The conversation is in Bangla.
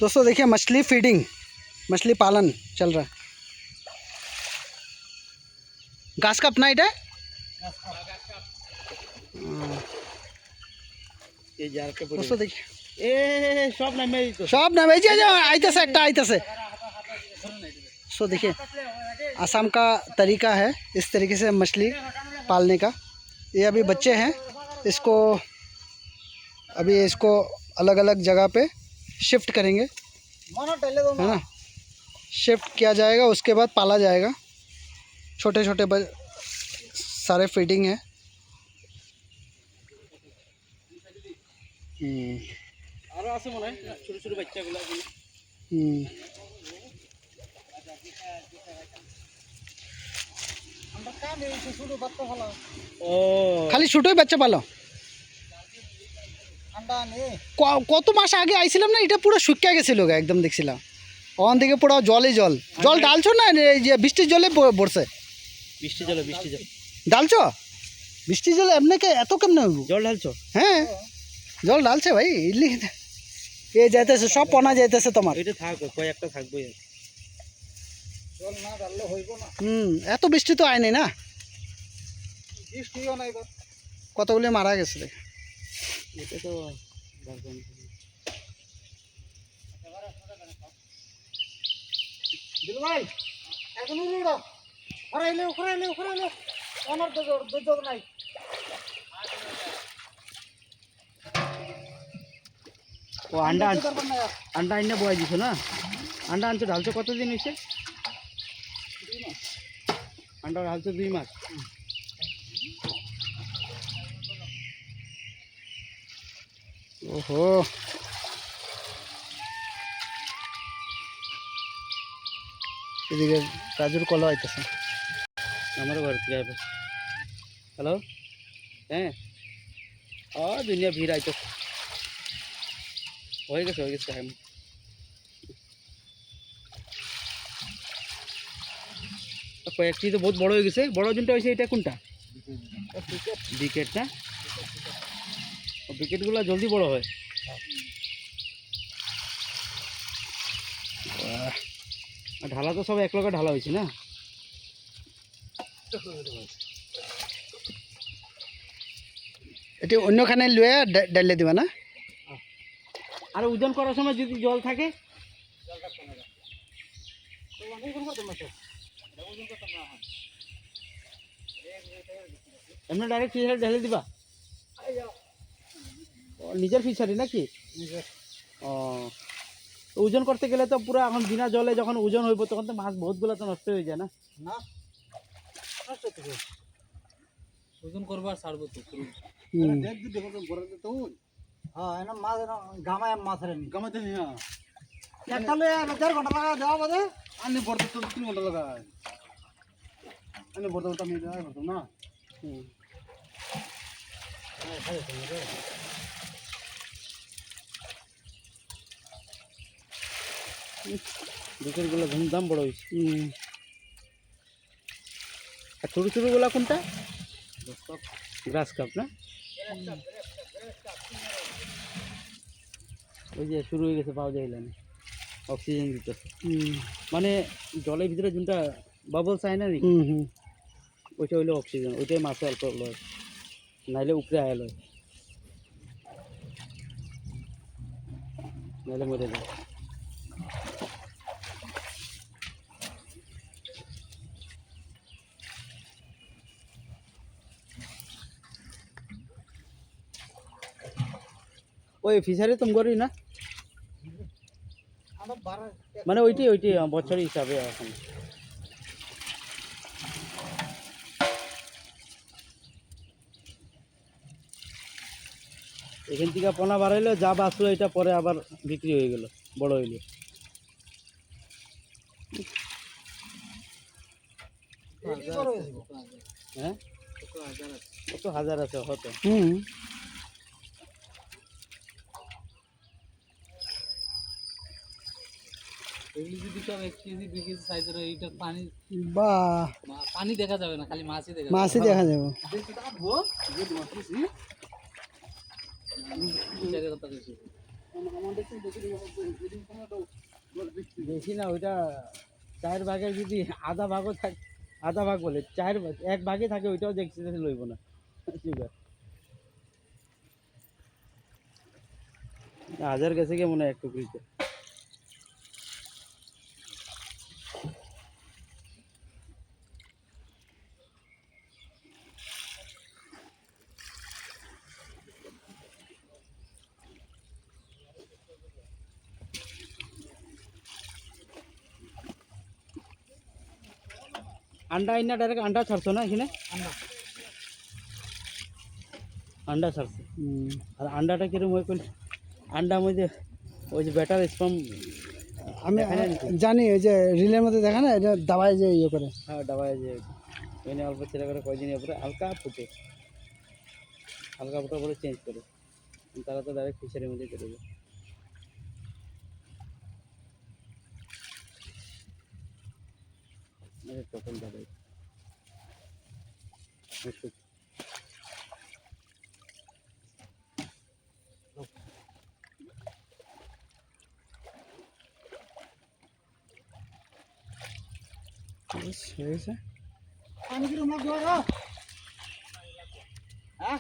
दोस्तों देखिए मछली फीडिंग, मछली पालन चल रहा है। घास का अपना है दोस्तों देखिए सब ना भेजिए आइते से आइते। सो देखिए आसाम का तरीका है इस तरीके से मछली पालने का। ये अभी बच्चे हैं, इसको अलग अलग जगह पे शिफ्ट करेंगे, है ना। शिफ्ट किया जाएगा, उसके बाद पाला जाएगा। छोटे छोटे सारे फीडिंग है। খালি ছোটই বাচ্চা পালো। কত মাস আগে আইছিলাম না, এটা পুরো শুকিয়ে গেছিল একদম, দেখছিলাম ওখান থেকে পুরো জল ঢালছো না, এই যে বৃষ্টির জলে পড়ছে। বৃষ্টির জল ঢালছো? বৃষ্টির জলে এমনি এত কেমন জল ঢালছো? হ্যাঁ জল ঢালছে ভাই। এ যাইতেছে সব পনা যাইতেছে তোমার। এটা থাকবে কয়েকটা থাকবে, জল না ঢাললে হইব না। এত বৃষ্টি তো আয়নি না, বৃষ্টিও নাই। কতগুলো মারা গেছে দেখ। এটা তো দিল ভাই এখন উড়ো ওখানে আমার দুর্যোগ নাই। ও আন্ডা আন্ডা বয় দিছো না? আন্ডা আনছো ঢালছো কতদিন হয়েছে? আন্ডা ঢালছো 2 মাস। ওহো এদিকে রাজুর কলা আইতেছে আমার ঘর থেকে। হ্যালো, হ্যাঁ দুনিয়া ভিড় আইতেছে। হয়ে গেছে টাইম। কয়েকটি তো বহুত বড় হয়ে গেছে। বড় ওজনটা হয়েছে এটা কোনটা? বিকেট না? বিকেটগুলো জলদি বড় হয়। ঢালা তো সব এক লগে ঢালা হয়েছে না? এটি অন্যখানে লুয়ে ডালে দিবা না? আর ওজন করার সময় যদি জল থাকে এমনি ডাইরেক্ট ফিশারি ঢেলে দিবা? নিজের ফিশারি নাকি? ও ওজন করতে গেলে তো পুরো এখন বিনা জলে যখন ওজন হইব তখন তো মাছ বহুতগুলো তো নষ্ট হয়ে যায় না? না ওজন করবো আর ছাড়বো তো। হ্যাঁ এনা মাছ গামায় মাছ রেনি গামাতে নি। হ্যাঁ একটা লয়ে 4 ঘন্টা লাগা দেওয়া বাদে আনি বড়তে তো 3 ঘন্টা লাগা আনি বড়তে তো আমি দেওয়া করতাম না। দুটোর গুলো দাম বড় হয়েছে। আর ছোটো ছোটোগুলা কোনটা? গ্রাস কাপ না? ওই যে শুরু হয়ে গেছে, পাওয়া যায় না, অক্সিজেন দিতেছে। মানে জলের ভিতরে যোনটা বাবলস আয় না, ওইটা হইলে অক্সিজেন, ওইটাই মাছে অল্প লয়, নাইলে উপরে আয় লয়, নাইলে মরে যায়। ওই ফিশারি তুমি করি না? মানে ওইটাই বছর হিসাবে এখন। এখান থেকে পোনা বাড়াইলো, যা বাঁচলো এটা পরে আবার বিক্রি হয়ে গেল বড় হইলে। হ্যাঁ কত হাজার আছে হয়তো। এগুলি যদি সব 1 কেজি 2 কেজি সাইজের হয়, এটা পানি পানি দেখা যাবে না, খালি মাছই দেখা যাবে। বেশি না, ওইটা 4 ভাগের যদি আধা ভাগও থাকে, আধা ভাগ বলে 1 ভাগে থাকে, ওইটাও দেখছি লইব না সুগার। হাজার গেছে কি মনে হয় এক টুকরিতে। अंडा इन्ना डायरेक्ट अंडा छाड़ছো না এখানে? अंडा ছাড়ছে। আর আন্ডাটা কিরকম হয় কোন আন্ডা মধ্যে ওই যে ব্যাটার স্পাম আমি জানি ওই যে রিলের মধ্যে দেখা না, এটা দাবায় যে ইয়ে করে। হ্যাঁ ডাবায় যে এনে অল্প ছেড়ে করে কয়দিন পরে হালকা ফুটে, হালকা ফুটার পরে চেঞ্জ করে, তারা তো ডাইরেক্ট ফিশারির মধ্যে চলে যায়। তখন দাবাই হয়েছে। পানি কিরকম লাগবে ওরা? হ্যাঁ